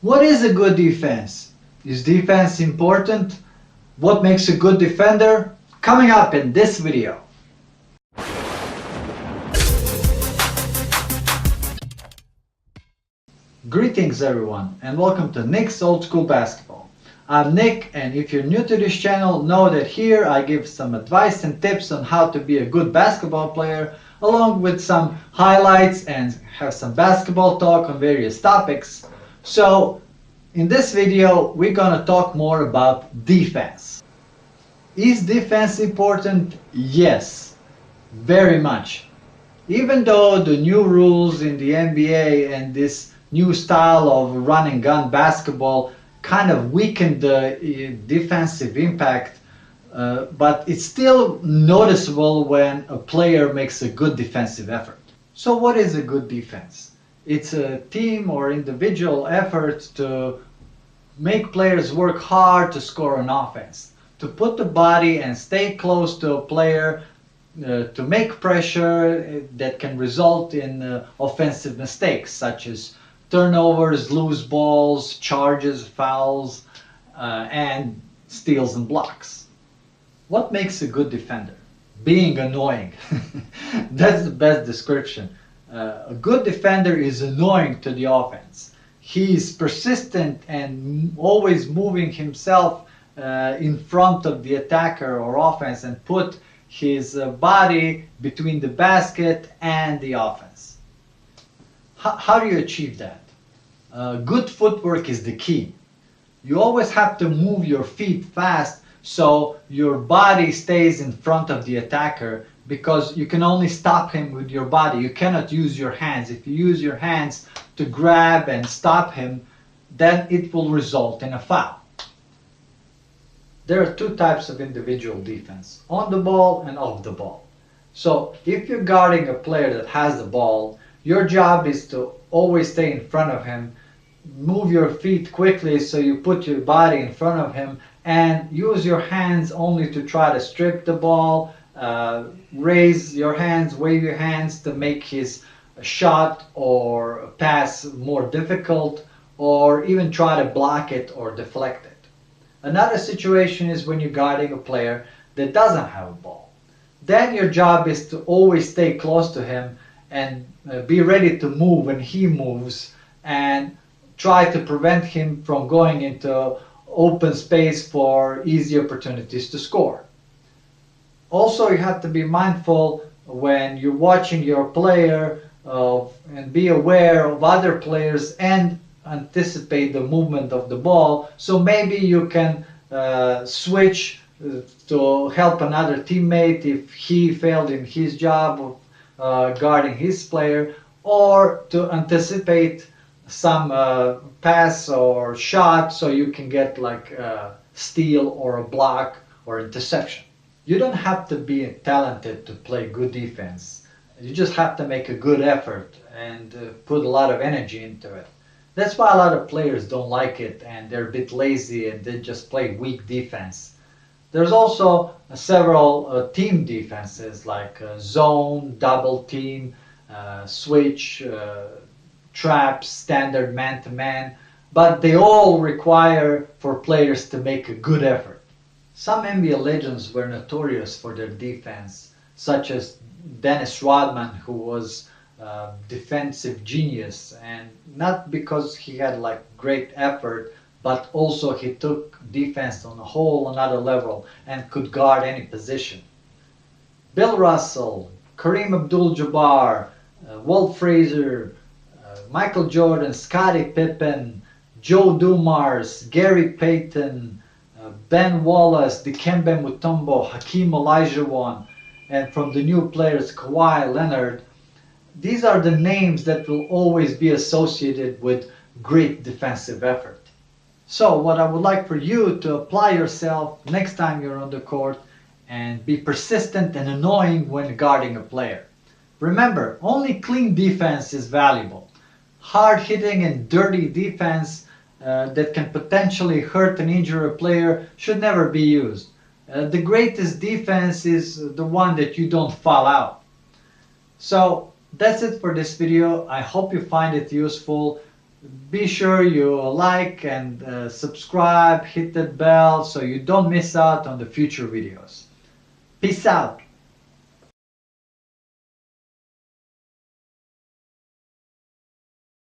What is a good defense? Is defense important? What makes a good defender? Coming up in this video. Greetings everyone and welcome to Nick's Old School Basketball. I'm Nick, and if you're new to this channel, know that here I give some advice and tips on how to be a good basketball player, along with some highlights and have some basketball talk on various topics. So in this video we're gonna talk more about defense. Is defense important? Yes, very much. Even though the new rules in the NBA and this new style of run and gun basketball kind of weakened the defensive impact, but it's still noticeable when a player makes a good defensive effort. So what is a good defense? It's a team or individual effort to make players work hard to score on offense, to put the body and stay close to a player, to make pressure that can result in offensive mistakes such as turnovers, loose balls, charges, fouls, and steals and blocks. What makes a good defender? Being annoying. That's the best description. A good defender is annoying to the offense. He's persistent and always moving himself in front of the attacker or offense and put his body between the basket and the offense. How do you achieve that? Good footwork is the key. You always have to move your feet fast so your body stays in front of the attacker, because you can only stop him with your body. You cannot use your hands. If you use your hands to grab and stop him, then it will result in a foul. There are two types of individual defense: on the ball and off the ball. So if you're guarding a player that has the ball, your job is to always stay in front of him, move your feet quickly so you put your body in front of him, and use your hands only to try to strip the ball, raise your hands, wave your hands to make his shot or pass more difficult, or even try to block it or deflect it. Another situation is when you're guarding a player that doesn't have a ball. Then your job is to always stay close to him and be ready to move when he moves, and try to prevent him from going into open space for easy opportunities to score. Also, you have to be mindful when you're watching your player and be aware of other players and anticipate the movement of the ball. So maybe you can switch to help another teammate if he failed in his job of guarding his player, or to anticipate some pass or shot so you can get like a steal or a block or interception. You don't have to be talented to play good defense. You just have to make a good effort and put a lot of energy into it. That's why a lot of players don't like it and they're a bit lazy and they just play weak defense. There's also several team defenses like zone, double team, switch, traps, standard man-to-man, but they all require for players to make a good effort. Some NBA legends were notorious for their defense, such as Rodman, who was a defensive genius, and not because he had like great effort, but also he took defense on a whole another level and could guard any position. Bill Russell, Kareem Abdul-Jabbar, Walt, Frazier, Michael Jordan, Scottie Pippen, Joe Dumars, Gary Payton, Ben Wallace, Dikembe, Mutombo, Hakeem, Olajuwon, and from the new players Kawhi Leonard. These are the names that will always be associated with great defensive effort. So what I would like for you to apply yourself next time you're on the court and be persistent and annoying when guarding a player. Remember, only clean defense is valuable. Hard hitting and dirty defense that can potentially hurt and injure a player should never be used. The greatest defense is the one that you don't foul out. So that's it for this video. I hope you find it useful. Be sure you like and subscribe, hit that bell so you don't miss out on the future videos. Peace out.